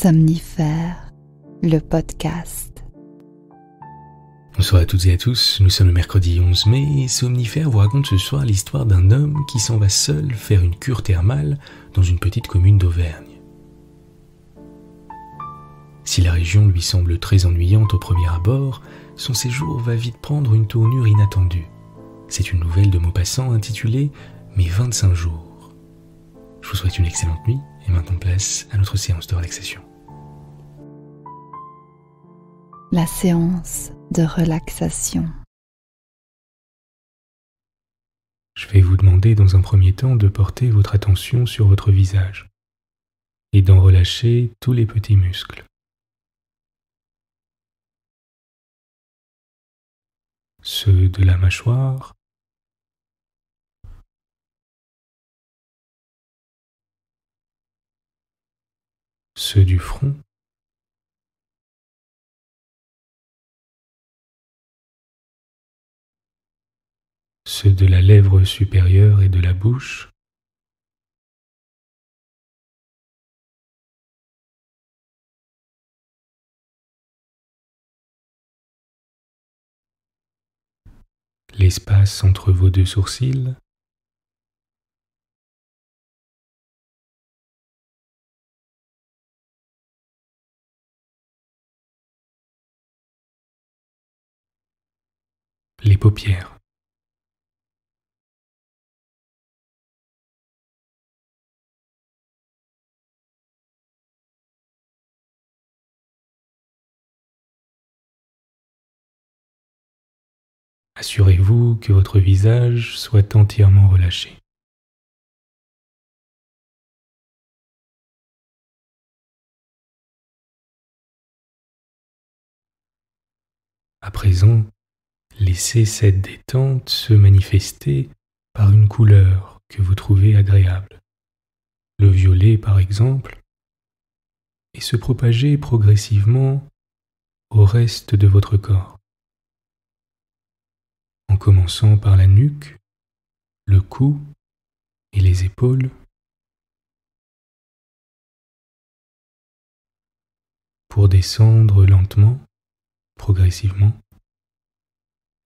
Somnifère, le podcast. Bonsoir à toutes et à tous, nous sommes le mercredi 11 mai et Somnifère vous raconte ce soir l'histoire d'un homme qui s'en va seul faire une cure thermale dans une petite commune d'Auvergne. Si la région lui semble très ennuyante au premier abord, son séjour va vite prendre une tournure inattendue. C'est une nouvelle de Maupassant intitulée « Mes 25 jours ». Je vous souhaite une excellente nuit et maintenant place à notre séance de relaxation. La séance de relaxation. Je vais vous demander dans un premier temps de porter votre attention sur votre visage et d'en relâcher tous les petits muscles. Ceux de la mâchoire, ceux du front, ceux de la lèvre supérieure et de la bouche, l'espace entre vos deux sourcils, les paupières. Assurez-vous que votre visage soit entièrement relâché. À présent, laissez cette détente se manifester par une couleur que vous trouvez agréable, le violet par exemple, et se propager progressivement au reste de votre corps, en commençant par la nuque, le cou et les épaules, pour descendre lentement, progressivement,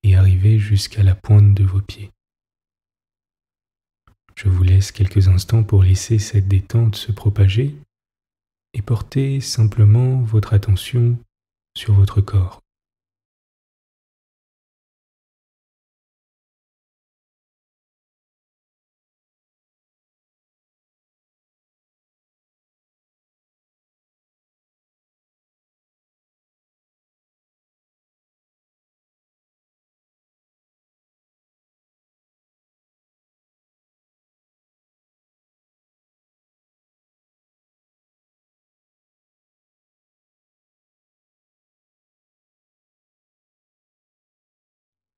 et arriver jusqu'à la pointe de vos pieds. Je vous laisse quelques instants pour laisser cette détente se propager et porter simplement votre attention sur votre corps.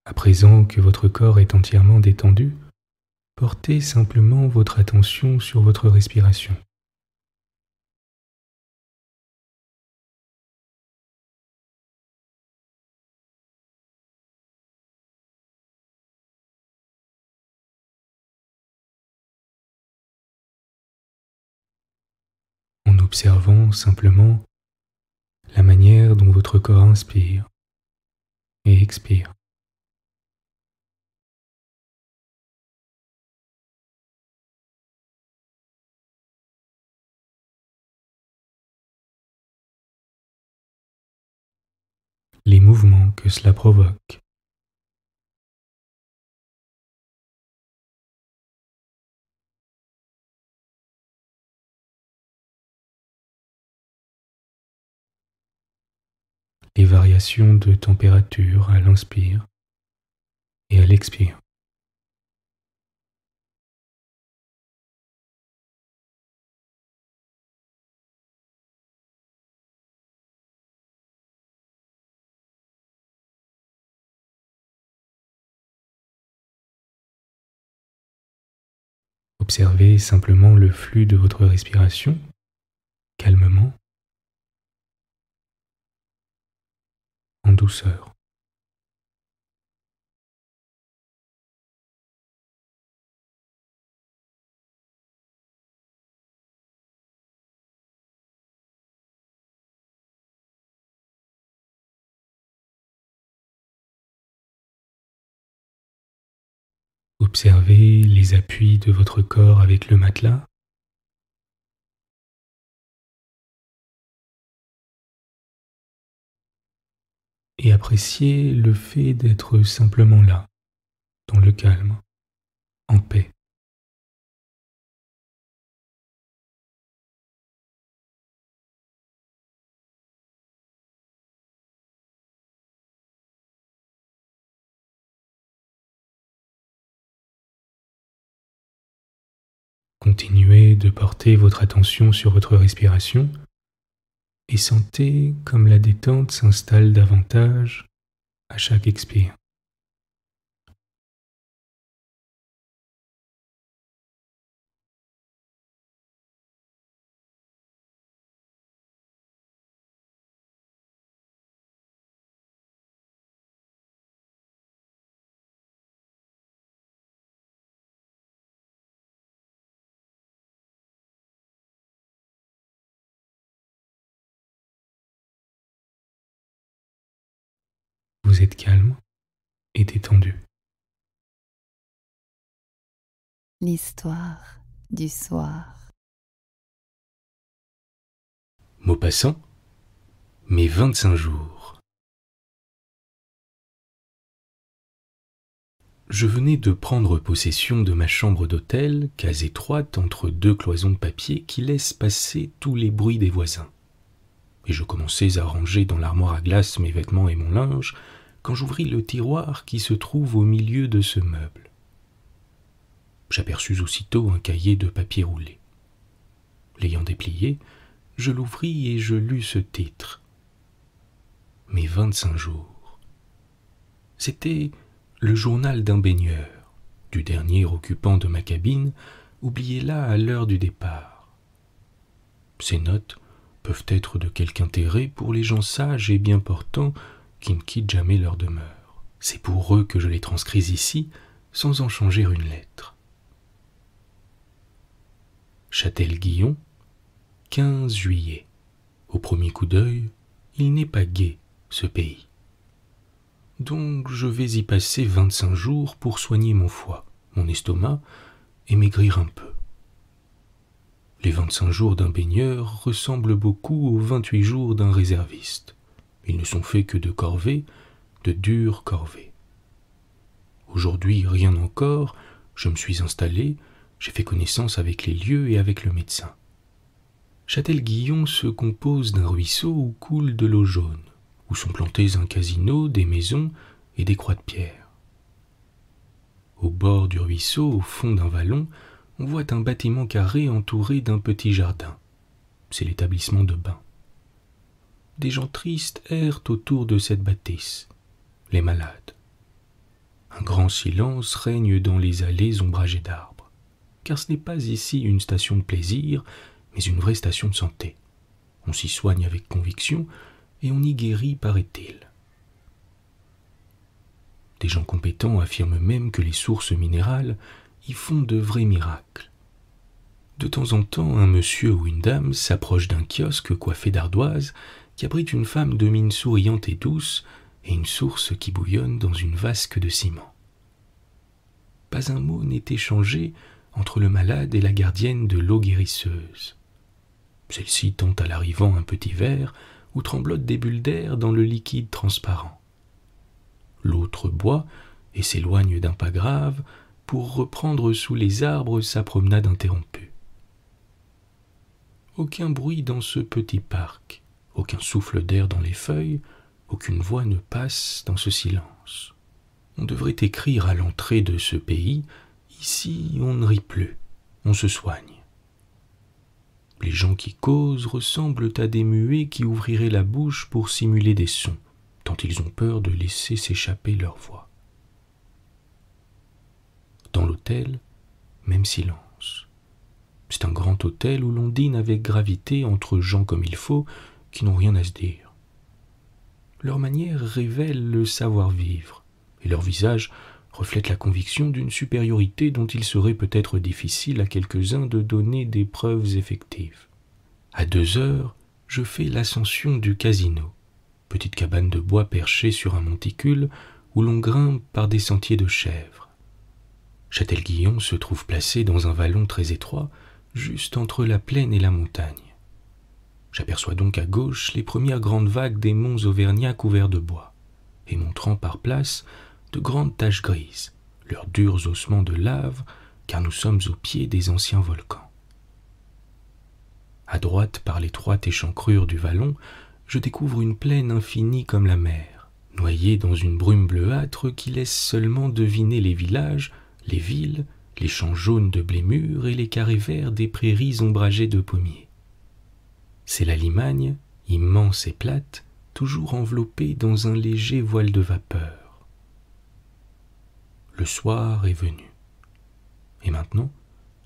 À présent que votre corps est entièrement détendu, portez simplement votre attention sur votre respiration. En observant simplement la manière dont votre corps inspire et expire. Les mouvements que cela provoque. Les variations de température à l'inspire et à l'expire. Observez simplement le flux de votre respiration, calmement, en douceur. Observez les appuis de votre corps avec le matelas. Et appréciez le fait d'être simplement là, dans le calme, en paix. Continuez de porter votre attention sur votre respiration et sentez comme la détente s'installe davantage à chaque expire. Vous êtes calme et détendu. L'histoire du soir. Maupassant, mes 25 jours. Je venais de prendre possession de ma chambre d'hôtel, case étroite entre deux cloisons de papier qui laissent passer tous les bruits des voisins. Et je commençais à ranger dans l'armoire à glace mes vêtements et mon linge, quand j'ouvris le tiroir qui se trouve au milieu de ce meuble. J'aperçus aussitôt un cahier de papier roulé. L'ayant déplié, je l'ouvris et je lus ce titre. Mes 25 jours. C'était le journal d'un baigneur, du dernier occupant de ma cabine, oublié là à l'heure du départ. Ces notes peuvent être de quelque intérêt pour les gens sages et bien portants qui ne quittent jamais leur demeure. C'est pour eux que je les transcris ici, sans en changer une lettre. Châtel-Guyon, 15 juillet. Au premier coup d'œil, il n'est pas gai, ce pays. Donc je vais y passer 25 jours pour soigner mon foie, mon estomac et maigrir un peu. Les 25 jours d'un baigneur ressemblent beaucoup aux 28 jours d'un réserviste. Ils ne sont faits que de corvées, de dures corvées. Aujourd'hui, rien encore, je me suis installé, j'ai fait connaissance avec les lieux et avec le médecin. Châtel-Guyon se compose d'un ruisseau où coule de l'eau jaune, où sont plantés un casino, des maisons et des croix de pierre. Au bord du ruisseau, au fond d'un vallon, on voit un bâtiment carré entouré d'un petit jardin. C'est l'établissement de bains. Des gens tristes errent autour de cette bâtisse, les malades. Un grand silence règne dans les allées ombragées d'arbres, car ce n'est pas ici une station de plaisir, mais une vraie station de santé. On s'y soigne avec conviction et on y guérit, paraît-il. Des gens compétents affirment même que les sources minérales y font de vrais miracles. De temps en temps, un monsieur ou une dame s'approche d'un kiosque coiffé d'ardoises qui abrite une femme de mine souriante et douce et une source qui bouillonne dans une vasque de ciment. Pas un mot n'est échangé entre le malade et la gardienne de l'eau guérisseuse. Celle-ci tend à l'arrivant un petit verre où tremblotent des bulles d'air dans le liquide transparent. L'autre boit et s'éloigne d'un pas grave pour reprendre sous les arbres sa promenade interrompue. Aucun bruit dans ce petit parc, aucun souffle d'air dans les feuilles, aucune voix ne passe dans ce silence. On devrait écrire à l'entrée de ce pays « Ici, on ne rit plus, on se soigne ». Les gens qui causent ressemblent à des muets qui ouvriraient la bouche pour simuler des sons, tant ils ont peur de laisser s'échapper leur voix. Dans l'hôtel, même silence. C'est un grand hôtel où l'on dîne avec gravité entre gens comme il faut, qui n'ont rien à se dire. Leur manière révèle le savoir-vivre, et leur visage reflète la conviction d'une supériorité dont il serait peut-être difficile à quelques-uns de donner des preuves effectives. À 2 heures, je fais l'ascension du casino, petite cabane de bois perchée sur un monticule où l'on grimpe par des sentiers de chèvres. Châtel-Guyon se trouve placé dans un vallon très étroit, juste entre la plaine et la montagne. J'aperçois donc à gauche les premières grandes vagues des monts auvergnats couverts de bois, et montrant par places de grandes taches grises, leurs durs ossements de lave, car nous sommes au pied des anciens volcans. À droite, par l'étroite échancrure du vallon, je découvre une plaine infinie comme la mer, noyée dans une brume bleuâtre qui laisse seulement deviner les villages, les villes, les champs jaunes de blé mûr et les carrés verts des prairies ombragées de pommiers. C'est la Limagne, immense et plate, toujours enveloppée dans un léger voile de vapeur. Le soir est venu. Et maintenant,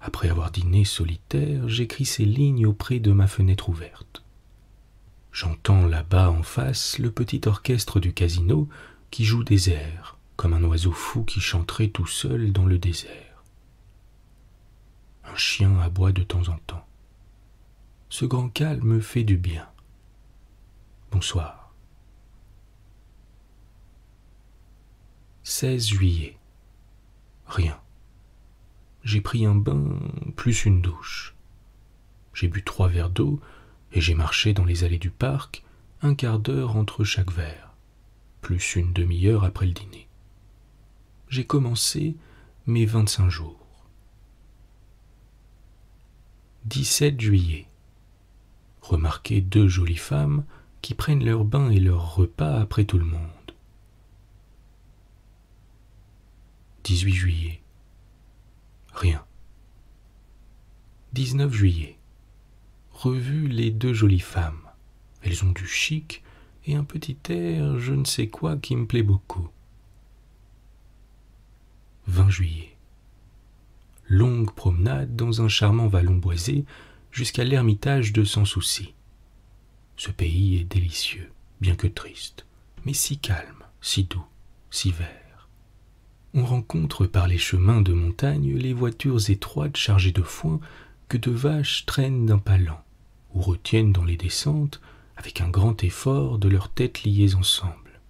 après avoir dîné solitaire, j'écris ces lignes auprès de ma fenêtre ouverte. J'entends là-bas en face le petit orchestre du casino qui joue des airs, comme un oiseau fou qui chanterait tout seul dans le désert. Un chien aboie de temps en temps. Ce grand calme fait du bien. Bonsoir. 16 juillet. Rien. J'ai pris un bain plus une douche. J'ai bu 3 verres d'eau et j'ai marché dans les allées du parc un quart d'heure entre chaque verre, plus une demi-heure après le dîner. J'ai commencé mes 25 jours. 17 juillet. Remarquez 2 jolies femmes qui prennent leur bain et leur repas après tout le monde. 18 juillet. Rien. 19 juillet. Revu les 2 jolies femmes. Elles ont du chic et un petit air je ne sais quoi qui me plaît beaucoup. 20 juillet. Longue promenade dans un charmant vallon boisé jusqu'à l'ermitage de Sans Souci. Ce pays est délicieux, bien que triste, mais si calme, si doux, si vert. On rencontre par les chemins de montagne les voitures étroites chargées de foin que de vaches traînent d'un pas lent, ou retiennent dans les descentes avec un grand effort de leurs têtes liées ensemble.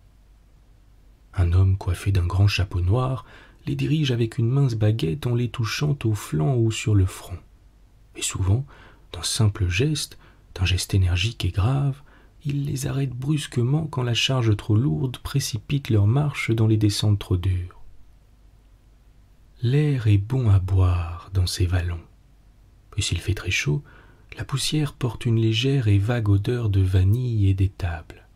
Un homme coiffé d'un grand chapeau noir les dirige avec une mince baguette en les touchant au flanc ou sur le front. Et souvent, d'un simple geste, d'un geste énergique et grave, il les arrête brusquement quand la charge trop lourde précipite leur marche dans les descentes trop dures. L'air est bon à boire dans ces vallons. Et s'il fait très chaud, la poussière porte une légère et vague odeur de vanille et d'étable,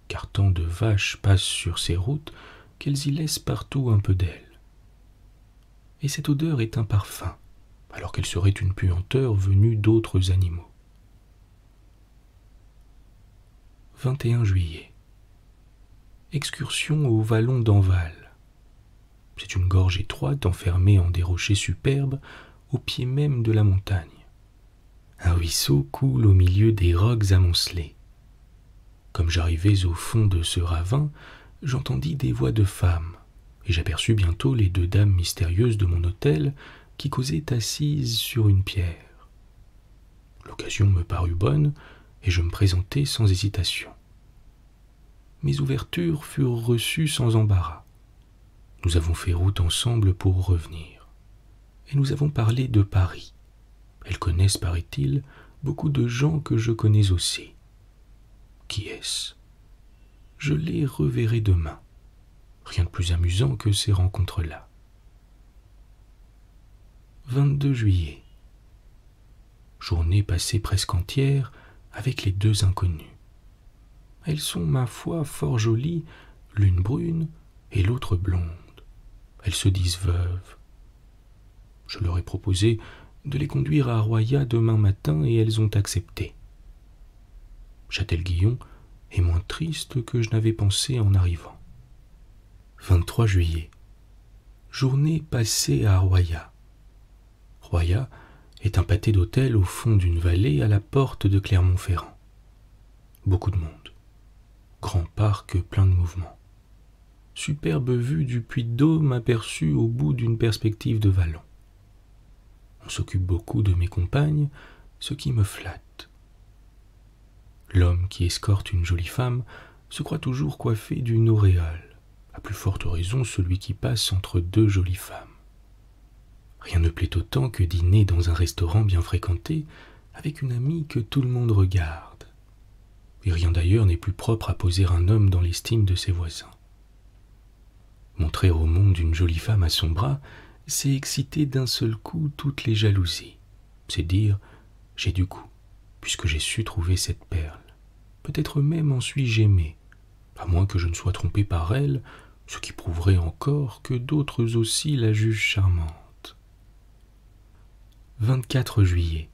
car tant de vaches passent sur ces routes qu'elles y laissent partout un peu d'ailes. Et cette odeur est un parfum, alors qu'elle serait une puanteur venue d'autres animaux. 21 juillet. Excursion au vallon d'Enval. C'est une gorge étroite enfermée en des rochers superbes au pied même de la montagne. Un ruisseau coule au milieu des rocs amoncelés. Comme j'arrivais au fond de ce ravin, j'entendis des voix de femmes, et j'aperçus bientôt les 2 dames mystérieuses de mon hôtel qui causaient assises sur une pierre. L'occasion me parut bonne, et je me présentai sans hésitation. Mes ouvertures furent reçues sans embarras. Nous avons fait route ensemble pour revenir, et nous avons parlé de Paris. Elles connaissent, paraît-il, beaucoup de gens que je connais aussi. Qui est-ce? Je les reverrai demain. Rien de plus amusant que ces rencontres-là. 22 juillet. Journée passée presque entière avec les 2 inconnues. Elles sont, ma foi, fort jolies, l'une brune et l'autre blonde. Elles se disent veuves. Je leur ai proposé de les conduire à Royat demain matin et elles ont accepté. Châtel-Guyon est moins triste que je n'avais pensé en arrivant. 23 juillet. Journée passée à Royat. Royat est un pâté d'hôtel au fond d'une vallée à la porte de Clermont-Ferrand. Beaucoup de monde. Grand parc plein de mouvements. Superbe vue du Puy de Dôme aperçue au bout d'une perspective de vallon. On s'occupe beaucoup de mes compagnes, ce qui me flatte. L'homme qui escorte une jolie femme se croit toujours coiffé d'une auréole, à plus forte raison celui qui passe entre 2 jolies femmes. Rien ne plaît autant que dîner dans un restaurant bien fréquenté avec une amie que tout le monde regarde. Et rien d'ailleurs n'est plus propre à poser un homme dans l'estime de ses voisins. Montrer au monde une jolie femme à son bras, c'est exciter d'un seul coup toutes les jalousies. C'est dire « j'ai du goût, puisque j'ai su trouver cette perle. Peut-être même en suis-je aimé, à moins que je ne sois trompé par elle, ce qui prouverait encore que d'autres aussi la jugent charmante. » 24 juillet.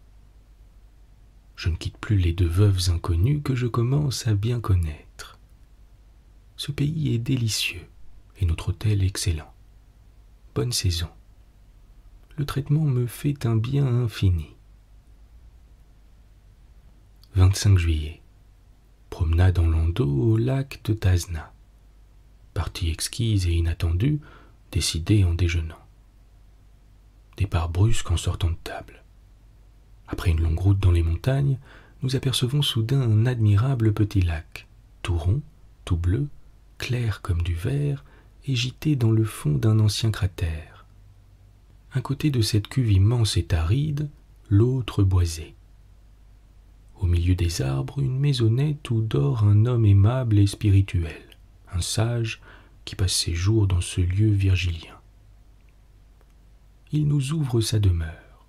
Je ne quitte plus les deux veuves inconnues que je commence à bien connaître. Ce pays est délicieux et notre hôtel excellent. Bonne saison. Le traitement me fait un bien infini. 25 juillet. Promenade en landau au lac de Tazna. Partie exquise et inattendue, décidée en déjeunant. Départ brusque en sortant de table. Après une longue route dans les montagnes, nous apercevons soudain un admirable petit lac, tout rond, tout bleu, clair comme du verre, et gîté dans le fond d'un ancien cratère. Un côté de cette cuve immense est aride, l'autre boisée. Au milieu des arbres, une maisonnette où dort un homme aimable et spirituel, un sage qui passe ses jours dans ce lieu virgilien. Il nous ouvre sa demeure.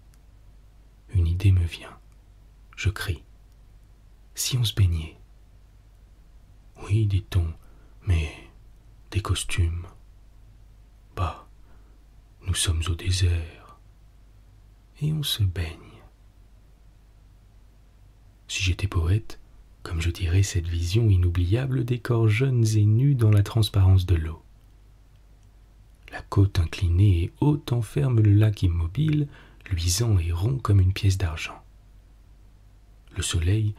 Une idée me vient. Je crie. Si on se baignait? Oui, dit-on, mais des costumes. Bah, nous sommes au désert. Et on se baigne. Si j'étais poète, comme je dirais cette vision inoubliable des corps jeunes et nus dans la transparence de l'eau. La côte inclinée et haute enferme le lac immobile, luisant et rond comme une pièce d'argent. Le soleil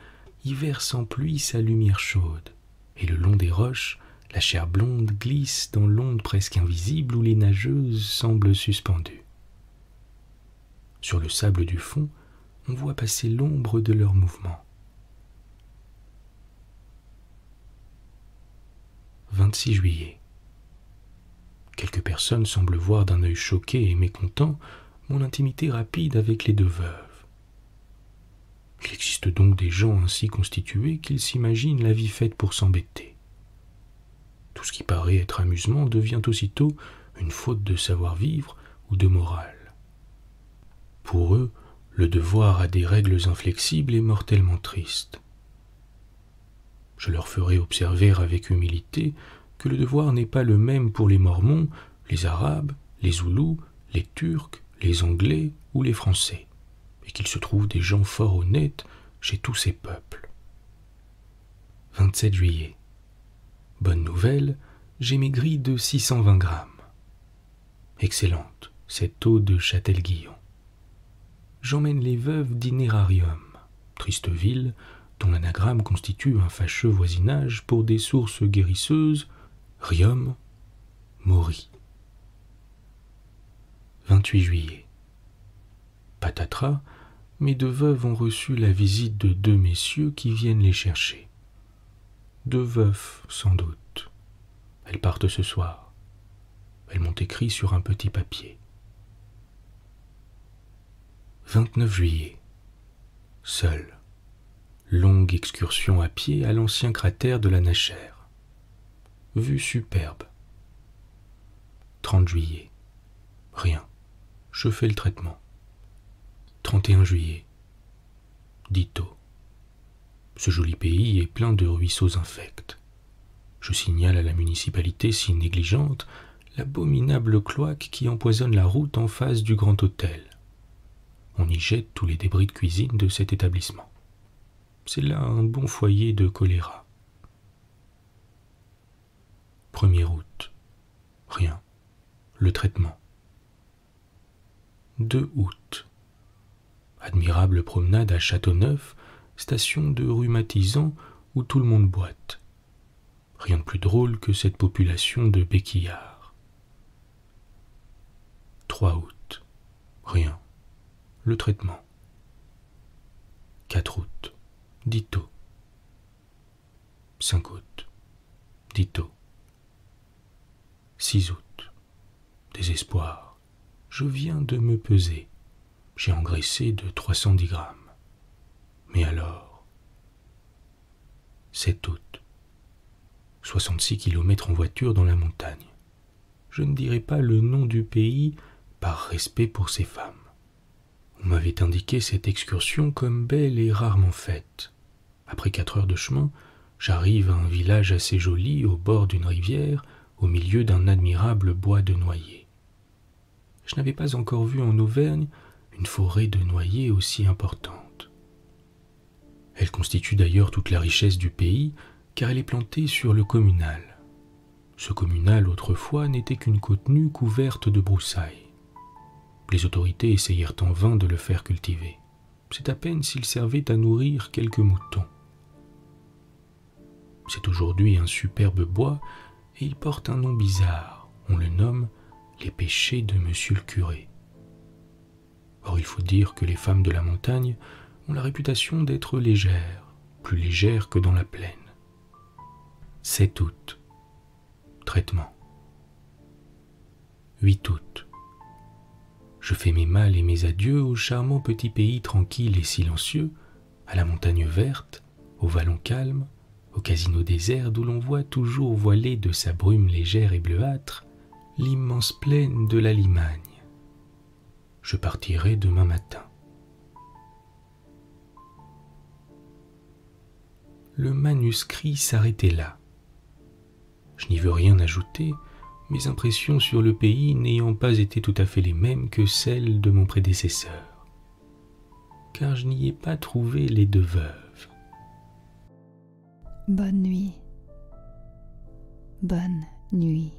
y verse en pluie sa lumière chaude, et le long des roches, la chair blonde glisse dans l'onde presque invisible où les nageuses semblent suspendues. Sur le sable du fond, on voit passer l'ombre de leurs mouvements. 26 juillet. Quelques personnes semblent voir d'un œil choqué et mécontent mon intimité rapide avec les deux veuves. Il existe donc des gens ainsi constitués qu'ils s'imaginent la vie faite pour s'embêter. Tout ce qui paraît être amusement devient aussitôt une faute de savoir-vivre ou de morale. Pour eux, le devoir a des règles inflexibles et mortellement tristes. Je leur ferai observer avec humilité que le devoir n'est pas le même pour les Mormons, les Arabes, les Zoulous, les Turcs, les Anglais ou les Français, et qu'il se trouve des gens fort honnêtes chez tous ces peuples. 27 juillet. Bonne nouvelle, j'ai maigri de 620 grammes. Excellente, cette eau de Châtel-Guyon. J'emmène les veuves d'Inérarium, triste ville dont l'anagramme constitue un fâcheux voisinage pour des sources guérisseuses, Riom, Mori. 28 juillet. Patatras, mes deux veuves ont reçu la visite de deux messieurs qui viennent les chercher. Deux veufs, sans doute. Elles partent ce soir. Elles m'ont écrit sur un petit papier. 29 juillet. Seul. Longue excursion à pied à l'ancien cratère de la Nashère. Vue superbe. 30 juillet. Rien. Je fais le traitement. 31 juillet. Ditto. Ce joli pays est plein de ruisseaux infects. Je signale à la municipalité si négligente l'abominable cloaque qui empoisonne la route en face du grand hôtel. On y jette tous les débris de cuisine de cet établissement. C'est là un bon foyer de choléra. 1er août. Rien. Le traitement. 2 août. Admirable promenade à Châteauneuf, station de rhumatisants où tout le monde boite. Rien de plus drôle que cette population de béquillards. 3 août. Rien. Le traitement. 4 août. Ditto. 5 août. Ditto. 6 août. Désespoir. Je viens de me peser. J'ai engraissé de 310 grammes. Mais alors, 7 août, 66 kilomètres en voiture dans la montagne. Je ne dirai pas le nom du pays par respect pour ces femmes. On m'avait indiqué cette excursion comme belle et rarement faite. Après 4 heures de chemin, j'arrive à un village assez joli au bord d'une rivière, au milieu d'un admirable bois de noyers. Je n'avais pas encore vu en Auvergne une forêt de noyers aussi importante. Elle constitue d'ailleurs toute la richesse du pays, car elle est plantée sur le communal. Ce communal, autrefois, n'était qu'une côte nue couverte de broussailles. Les autorités essayèrent en vain de le faire cultiver. C'est à peine s'il servait à nourrir quelques moutons. C'est aujourd'hui un superbe bois, et il porte un nom bizarre. On le nomme les péchés de Monsieur le curé. Or, il faut dire que les femmes de la montagne ont la réputation d'être légères, plus légères que dans la plaine. 7 août. Traitement. 8 août. Je fais mes malles et mes adieux au charmant petit pays tranquille et silencieux, à la montagne verte, au vallon calme, au casino désert d'où l'on voit toujours voilée de sa brume légère et bleuâtre l'immense plaine de la Limagne. Je partirai demain matin. Le manuscrit s'arrêtait là. Je n'y veux rien ajouter, mes impressions sur le pays n'ayant pas été tout à fait les mêmes que celles de mon prédécesseur, car je n'y ai pas trouvé les 2 veuves. Bonne nuit. Bonne nuit.